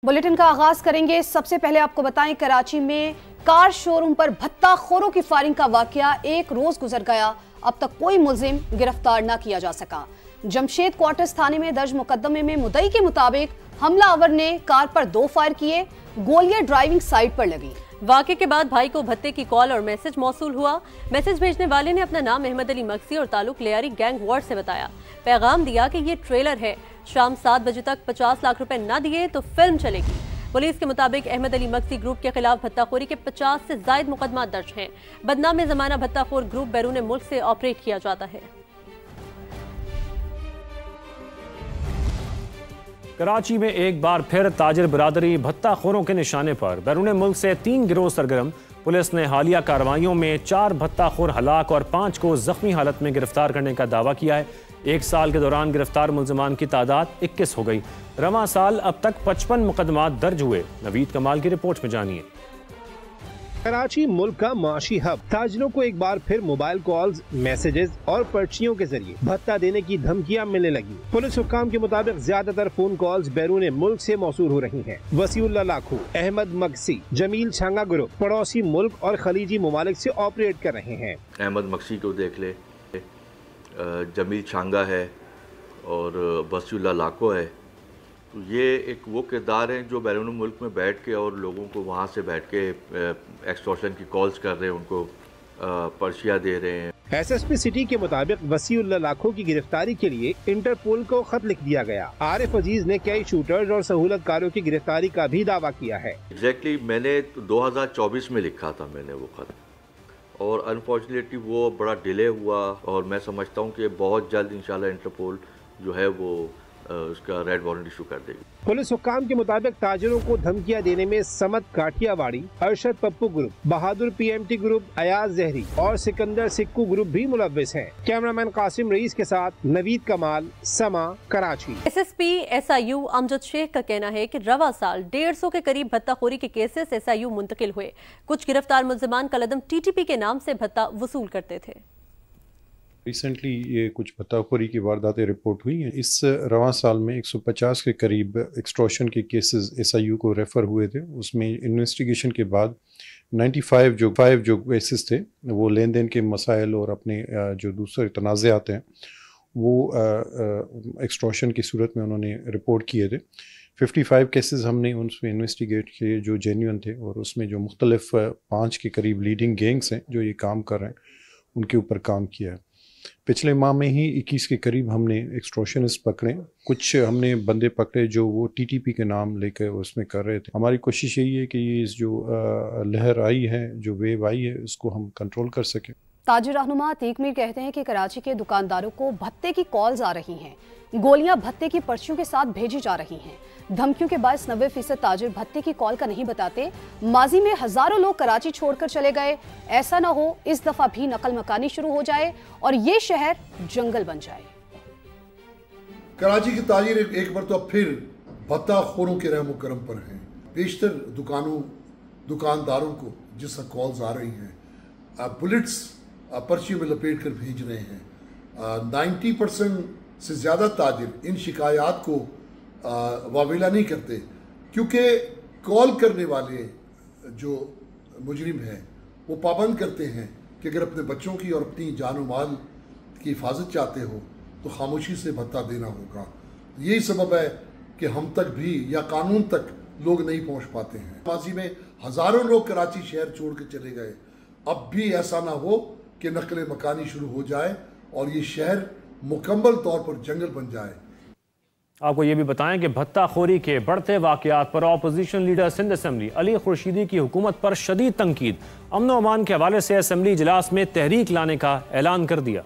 Bulletin का आगाज करेंगे। सबसे पहले आपको बताएं, कराची में कार शोरूम पर भत्ताखोरों की फायरिंग का वाकया। एक रोज गुजर गया, अब तक कोई मुलजिम गिरफ्तार न किया जा सका। जमशेद क्वार्टर्स थाने में दर्ज मुकदमे में मुद्दई के मुताबिक हमलावर ने कार पर 2 फायर किए, गोलियां ड्राइविंग साइड पर लगी। वाक़े के बाद भाई को भत्ते की कॉल और मैसेज मौसूल हुआ। मैसेज भेजने वाले ने अपना नाम अहमद अली मक्सी और ताल्लुक लियारी गैंग वार्ड से बताया। पैगाम दिया कि ये ट्रेलर है, शाम 7 बजे तक 50 लाख रुपए न दिए तो फिल्म चलेगी। पुलिस के मुताबिक अहमद अली मक्सी ग्रुप के खिलाफ भत्ताखोरी के 50 से ज्यादा मुकदमा दर्ज हैं। बदनाम ज़माना भत्ताखोर ग्रुप बैरून मुल्क से ऑपरेट किया जाता है। कराची में एक बार फिर ताजिर बिरादरी भत्ताखोरों के निशाने पर। बैरून मुल्क से 3 गिरोह सरगर्म। पुलिस ने हालिया कार्रवाइयों में 4 भत्ताखोर हलाक और 5 को जख्मी हालत में गिरफ्तार करने का दावा किया है। 1 साल के दौरान गिरफ्तार मुल्जिमान की तादाद 21 हो गई। रवां साल अब तक 55 मुकदमात दर्ज हुए। नवीद कमाल की रिपोर्ट में जानिए। कराची मुल्क का माशी हब। ताजिरों को एक बार फिर मोबाइल कॉल्स, मैसेजेस और पर्चियों के जरिए भत्ता देने की धमकियां मिलने लगी। पुलिस हुक्काम के मुताबिक ज्यादातर फोन कॉल्स बैरून मुल्क से मौसूल हो रही हैं। वसीउल्लाह लाखू, अहमद मक्सी, जमील छांगा ग्रुप पड़ोसी मुल्क और खलीजी ममालिक से ऑपरेट कर रहे हैं। अहमद मक्सी को देख ले, जमील छांगा है और वसीउल्लाह लाखो है। तो ये एक वो किरदार हैं जो बैरून मुल्क में बैठ के और लोगों को वहाँ से बैठ के एक्सटॉर्शन की कॉल्स कर रहे हैं, उनको पर्चियाँ दे रहे हैं। SSP सिटी के मुताबिक वसीउल्लाह लाखो की गिरफ्तारी के लिए इंटरपोल को खत लिख दिया गया। आरिफ अजीज ने कई शूटर्स और सहूलतकारों की गिरफ्तारी का भी दावा किया है। एग्जैक्टली मैंने 2024 में लिखा था मैंने वो खत, और अनफॉर्चुनेटली वो बड़ा डिले हुआ और मैं समझता हूँ कि बहुत जल्द इंशाल्लाह इंटरपोल जो है वो उसका रेड वारंट इशू कर देगी। पुलिस हुक्काम के मुताबिक ताजिरों को धमकियां देने में समत काठियावाड़ी, अरशद पप्पू ग्रुप, बहादुर PMT ग्रुप, अयाज जहरी और सिकंदर सिक्कू ग्रुप भी मुलव्विस हैं। कैमरामैन कासिम रईस के साथ नवीद कमाल, समा, कराची। SSP SIU अमजद शेख का कहना है कि रवा साल 150 के करीब भत्ताखोरी के केसेस SIU मुंतकिल हुए। कुछ गिरफ्तार मुल्जिमान कलदम TTP के नाम से भत्ता वसूल करते थे। रिसेंटली ये कुछ भत्ताखोरी की वारदातें रिपोर्ट हुई हैं। इस रवां साल में 150 के करीब एक्सटॉर्शन के केसेस SIU को रेफ़र हुए थे। उसमें इन्वेस्टिगेशन के बाद 95 जो केसेस थे वो लेन देन के मसाइल और अपने जो दूसरे तनाज़ात हैं वो एक्सटॉर्शन की सूरत में उन्होंने रिपोर्ट किए थे। 55 केसेस हमने उसमें इन्वेस्टिगेट किए जो जेन्युइन थे, और उसमें जो मुख्तलिफ 5 के करीब लीडिंग गैंग्स हैं जो ये काम कर रहे हैं उनके ऊपर काम किया है। पिछले माह में ही 21 के करीब हमने एक्सटॉर्शनिस्ट पकड़े। कुछ हमने बंदे पकड़े जो वो TTP के नाम लेकर उसमें कर रहे थे। हमारी कोशिश यही है कि ये जो लहर आई है, जो वेव आई है, उसको हम कंट्रोल कर सकें। ताजिर रहनुमा अतीक मीर कहते हैं कि कराची के दुकानदारों को भत्ते की कॉल्स आ रही हैं, गोलियां भत्ते की पर्चियों के साथ भेजी जा रही हैं। धमकियों के बाद 90% ताजिर भत्ते की कॉल का नहीं बताते। माजी में हजारों लोग कराची छोड़कर चले गए। ऐसा ना हो इस दफा भी नकल मकानी शुरू हो जाए और ये शहर जंगल बन जाए। कराची के ताजिर एक बार तो फिर भत्ताखोरों के रहमो करम पर हैं। बेशतर दुकानदारों को जिस कॉल्स आ रही हैं, बुलेट्स पर्चियों में लपेट कर भेज रहे हैं। 90% से ज़्यादा ताजिर इन शिकायत को वावेला नहीं करते, क्योंकि कॉल करने वाले जो मुजरिम हैं वो पाबंद करते हैं कि अगर अपने बच्चों की और अपनी जान माल की हिफाजत चाहते हो तो खामोशी से भत्ता देना होगा। यही सबब है कि हम तक भी या कानून तक लोग नहीं पहुंच पाते हैं। माजी में हज़ारों लोग कराची शहर छोड़ के चले गए। अब भी ऐसा ना हो कि नकल मकानी शुरू हो जाए और ये शहर मुकम्मल तौर पर जंगल बन जाए। आपको ये भी बताएं कि भत्ताखोरी के बढ़ते वाकयात पर opposition leader Sindh assembly Ali Khurshidi की हुकूमत पर शदीद तनकीद। अमन व अमान के हवाले से असेंबली इजलास में तहरीक लाने का ऐलान कर दिया।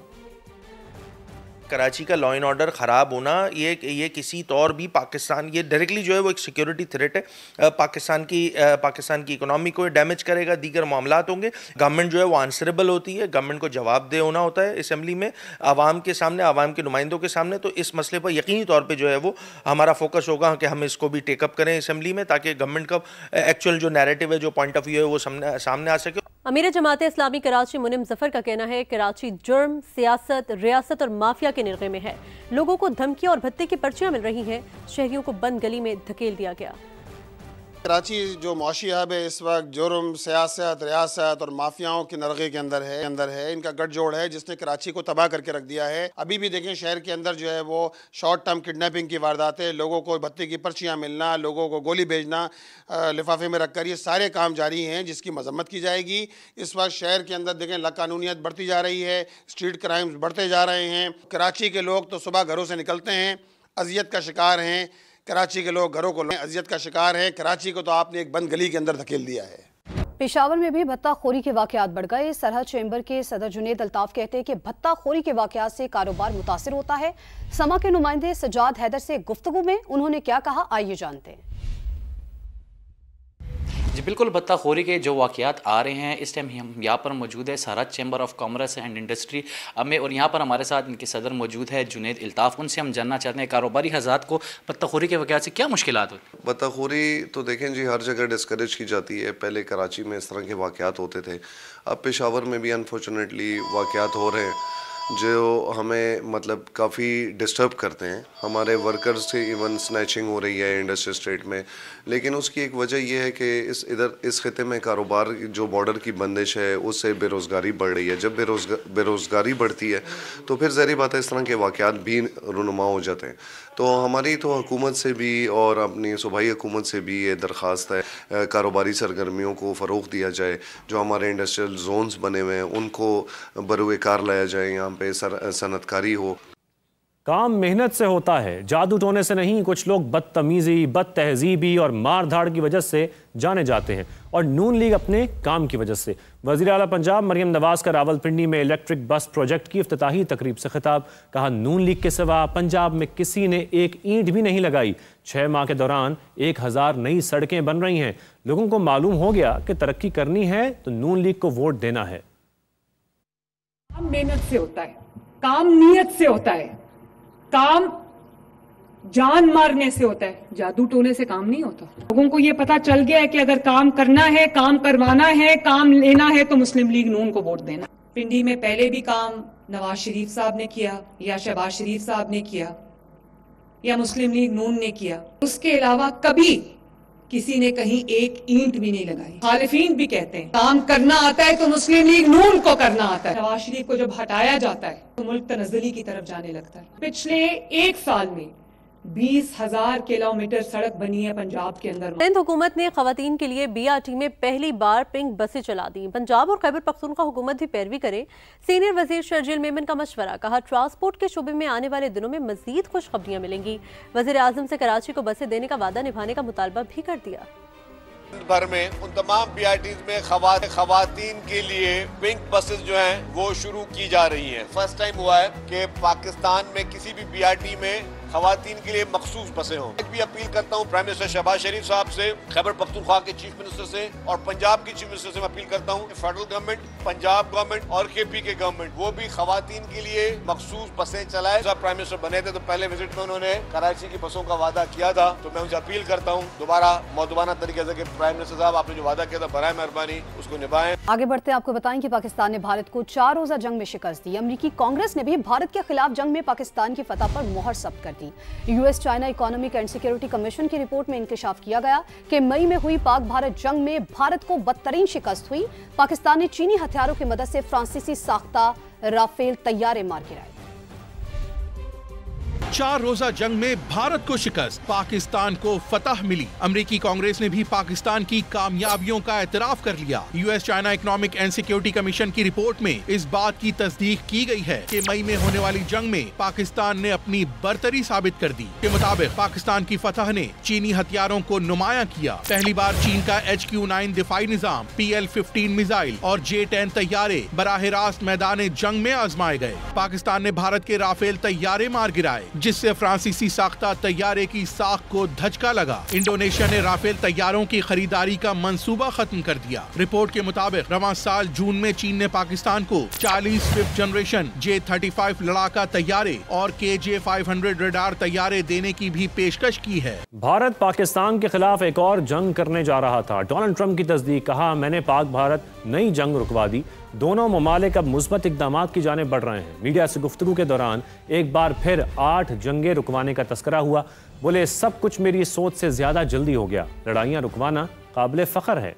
कराची का लॉ एंड ऑर्डर ख़राब होना ये किसी तौर भी पाकिस्तान, ये डायरेक्टली जो है वो एक सिक्योरिटी थ्रेट है। पाकिस्तान की इकोनॉमी को डैमेज करेगा, दीगर मामलात होंगे। गवर्नमेंट जो है वो आंसरेबल होती है, गवर्नमेंट को जवाबदेह होना होता है असेंबली में, आवाम के सामने, आवाम के नुमाइंदों के सामने। तो इस मसले पर यकीनी तौर पर जो है वो हमारा फोकस होगा कि हम इसको भी टेकअप करें असेंबली में, ताकि गवर्नमेंट का एक्चुअल जो नैरेटिव है, जो पॉइंट ऑफ व्यू है, वो सामने आ सके। अमीर जमात इस्लामी कराची मुनिम जफर का कहना है कराची जुर्म, सियासत, रियासत और माफिया के निर्गे में है। लोगों को धमकियां और भत्ते की पर्चियां मिल रही हैं। शहरियों को बंद गली में धकेल दिया गया। कराची जो मुआशी हब है इस वक्त जुर्म, सियासत, रियासत और माफियाओं के नरगे के अंदर है। इनका गठजोड़ है जिसने कराची को तबाह करके रख दिया है। अभी भी देखें शहर के अंदर जो है वो शॉर्ट टर्म किडनैपिंग की वारदातें, लोगों को भत्ते की पर्चियाँ मिलना, लोगों को गोली भेजना लिफाफे में रखकर, ये सारे काम जारी हैं जिसकी मजम्मत की जाएगी। इस वक्त शहर के अंदर देखें लाकानूनियत बढ़ती जा रही है, स्ट्रीट क्राइम्स बढ़ते जा रहे हैं। कराची के लोग तो सुबह घरों से निकलते हैं, अजियत का शिकार हैं। कराची के लोग घरों को अजियत का शिकार हैं। कराची को तो आपने एक बंद गली के अंदर धकेल दिया है। पेशावर में भी भत्ताखोरी के वाकयात बढ़ गए। सरहद चैम्बर के सदर जुनेद अल्ताफ कहते हैं कि भत्ताखोरी के वाकयात से कारोबार मुतासिर होता है। समा के नुमाइंदे सजाद हैदर से गुफ्तगू में उन्होंने क्या कहा, आइए जानते हैं। जी बिल्कुल, भत्ताखोरी के जो वाक़यात आ रहे हैं इस टाइम हम यहाँ पर मौजूद है सरहद chamber of commerce and industry में, और यहाँ पर हमारे साथ इनके सदर मौजूद है जुनेद अल्ताफ़। उनसे हम जानना चाहते हैं कारोबारी हज़रात को भत्ताखोरी के वाक़यात से क्या मुश्किलात होती हैं। भत्ताखोरी तो देखें जी हर जगह डिस्करेज की जाती है। पहले कराची में इस तरह के वाक़यात होते थे, अब पेशावर में भी अनफॉर्चुनेटली वाक़यात हो रहे हैं जो हमें मतलब काफ़ी डिस्टर्ब करते हैं। हमारे वर्कर्स से इवन स्नैचिंग हो रही है इंडस्ट्रियल स्टेट में, लेकिन उसकी एक वजह यह है कि इस खिते में कारोबार जो बॉर्डर की बंदिश है उससे बेरोज़गारी बढ़ रही है। जब बेरोज़गारी बढ़ती है तो फिर ज़ाहिर बात है इस तरह के वाक़यात भी रुनुमा हो जाते हैं। तो हमारी तो हुकूमत से भी और अपनी सूबाई हुकूमत से भी ये दरख्वास्त है कारोबारी सरगर्मियों को फ़रोग़ दिया जाए। जो हमारे इंडस्ट्रियल जोन्स बने हुए हैं उनको बरूए कार लाया जाए, यहाँ पे सनतकारी हो। काम मेहनत से होता है, जादू टोने से नहीं। कुछ लोग बदतमीजी, बदतहजीबी और मार धाड़ की वजह से जाने जाते हैं और नून लीग अपने काम की वजह से। वज़ीर आला पंजाब मरियम नवाज का रावलपिंडी में इलेक्ट्रिक बस प्रोजेक्ट की इफ्तिताही तकरीब से खिताब। कहा, नून लीग के सिवा पंजाब में किसी ने एक ईंट भी नहीं लगाई। 6 माह के दौरान 1000 नई सड़कें बन रही हैं। लोगों को मालूम हो गया कि तरक्की करनी है तो नून लीग को वोट देना है। काम मेहनत से होता है, काम नीयत से होता है, काम जान मारने से होता है, जादू टोने से काम नहीं होता। लोगों को ये पता चल गया है कि अगर काम करना है, काम करवाना है, काम लेना है तो मुस्लिम लीग नून को वोट देना। पिंडी में पहले भी काम नवाज शरीफ साहब ने किया या शहबाज शरीफ साहब ने किया या मुस्लिम लीग नून ने किया, उसके अलावा कभी किसी ने कहीं एक ईंट भी नहीं लगाई। खालिफीन भी कहते हैं काम करना आता है तो मुस्लिम लीग नून को करना आता है। नवाज शरीफ को जब हटाया जाता है तो मुल्क तनज़्ज़ुली की तरफ जाने लगता है। पिछले 1 साल में 20,000 किलोमीटर सड़क बनी है पंजाब के अंदर। सिंध हुकूमत ने खवातीन के लिए BRT में पहली बार पिंक बसें चला दी। पंजाब और खैबर पख्तूनख्वा हुकूमत भी पैरवी करे। सीनियर वजीर शर्जील मेमन का मशवरा। कहा, ट्रांसपोर्ट के शुबे में आने वाले दिनों में मजीद खुशखबरियां मिलेंगी। वजीर आजम से कराची को बसें देने का वादा निभाने का मुतालबा भी कर दिया। भर में उन तमाम BRTs में खवातीन के लिए पिंक बसेस जो हैं वो शुरू की जा रही हैं। फर्स्ट टाइम हुआ है कि पाकिस्तान में किसी भी BRT में खवातीन के लिए मखसूस बसें हों। एक भी अपील करता हूँ प्राइम मिनिस्टर शहबाज शरीफ साहब से, खैबर पख्तूनख्वा के चीफ मिनिस्टर से और पंजाब के चीफ मिनिस्टर से मैं अपील करता हूँ फेडरल गवर्नमेंट, पंजाब गवर्नमेंट और KP के गवर्नमेंट वो भी खवातीन के लिए मखसूस बसें चलाए। जब प्राइम मिनिस्टर बने थे तो पहले विजिट में उन्होंने कराची की बसों का वादा किया था, तो मैं उनसे अपील करता हूँ दोबारा मौदूबाना तरीके से कि प्राइम मिनिस्टर साहब आपने जो वादा किया था बराए मेहरबानी उसको निभाएं। आगे बढ़ते आपको बताएं कि पाकिस्तान ने भारत को 4 रोजा जंग में शिकस्त दी। अमेरिकी कांग्रेस ने भी भारत के खिलाफ जंग में पाकिस्तान की फतह पर मोहर जब्त कर दी। US China economic and security commission की रिपोर्ट में इंकशाफ किया गया कि मई में हुई पाक भारत जंग में भारत को बदतरीन शिकस्त हुई। पाकिस्तान ने चीनी हथियारों की मदद से फ्रांसीसी साख्ता राफेल तैयारे मार गिराए। 4 रोजा जंग में भारत को शिकस्त, पाकिस्तान को फतह मिली। अमेरिकी कांग्रेस ने भी पाकिस्तान की कामयाबियों का एतराफ कर लिया। US China economic and security commission की रिपोर्ट में इस बात की तस्दीक की गई है कि मई में होने वाली जंग में पाकिस्तान ने अपनी बरतरी साबित कर दी। के मुताबिक पाकिस्तान की फतह ने चीनी हथियारों को नुमाया किया। पहली बार चीन का HQ-9 दिफाई निजाम, PL-15 मिसाइल और J-10 तैयारे बराह रास्त मैदान जंग में आजमाए गए। पाकिस्तान ने भारत के राफेल तैयारे मार गिराए, जिससे फ्रांसीसी साख्ता तैयारे की साख को धचका लगा। इंडोनेशिया ने राफेल तैयारों की खरीदारी का मंसूबा खत्म कर दिया। रिपोर्ट के मुताबिक रवां साल जून में चीन ने पाकिस्तान को 40 5th जनरेशन J-35 लड़ाका तैयारे और KJ-500 रडार तैयारे देने की भी पेशकश की है। भारत पाकिस्तान के खिलाफ एक और जंग करने जा रहा था। डोनाल्ड ट्रंप की तस्दीक। कहा, मैंने पाक भारत नई जंग रुकवा दी। दोनों ममालिक अब मुस्बत इक़दाम की जानिब बढ़ रहे हैं। मीडिया से गुफ्तगू के दौरान एक बार फिर 8 जंगें रुकवाने का तस्करा हुआ। बोले सब कुछ मेरी सोच से ज्यादा जल्दी हो गया, लड़ाइयां रुकवाना काबिले फख्र है।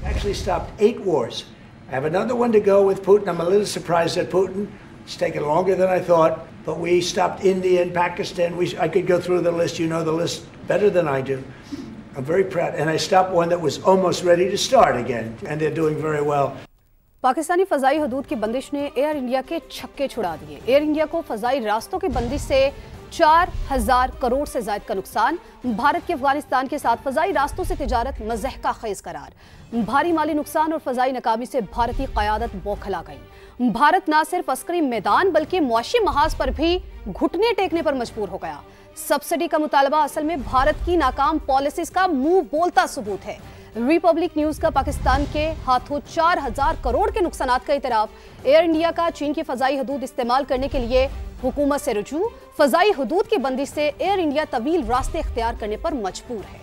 Actually stopped 8 wars. I have another one to go with Putin. I'm a little surprised at Putin. It's taken longer than I thought, but we stopped India and Pakistan. I could go through the list. You know the list better than I do. I'm very proud. And I stopped one that was almost ready to start again, and they're doing very well. Pakistani फजाई हदूद की बंदिश ने air India के छक्के छुड़ा दिए। Air India को फजाई रास्तों की बंदिश से 4000 करोड़ से ज्यादा का नुकसान। भारत के अफगानिस्तान के साथ फजाई रास्तों से तिजारत मज़हका खेज करार। भारी माली नुकसान और फजाई नाकामी से भारतीय क़यादत बौखला गई। भारत न सिर्फ अस्करी मैदान बल्कि मुआशी महाज पर भी घुटने टेकने पर मजबूर हो गया। सब्सिडी का मुतालबा असल में भारत की नाकाम पॉलिसीज का मुंह बोलता सबूत है। रिपब्लिक न्यूज का पाकिस्तान के हाथों 4000 करोड़ के नुकसान का इतराफ। एयर इंडिया का चीन की फजाई हदूद इस्तेमाल करने के लिए हुकूमत से रुजू। फजाई हदूद की बंदिश से एयर इंडिया तवील रास्ते इख्तियार करने पर मजबूर है।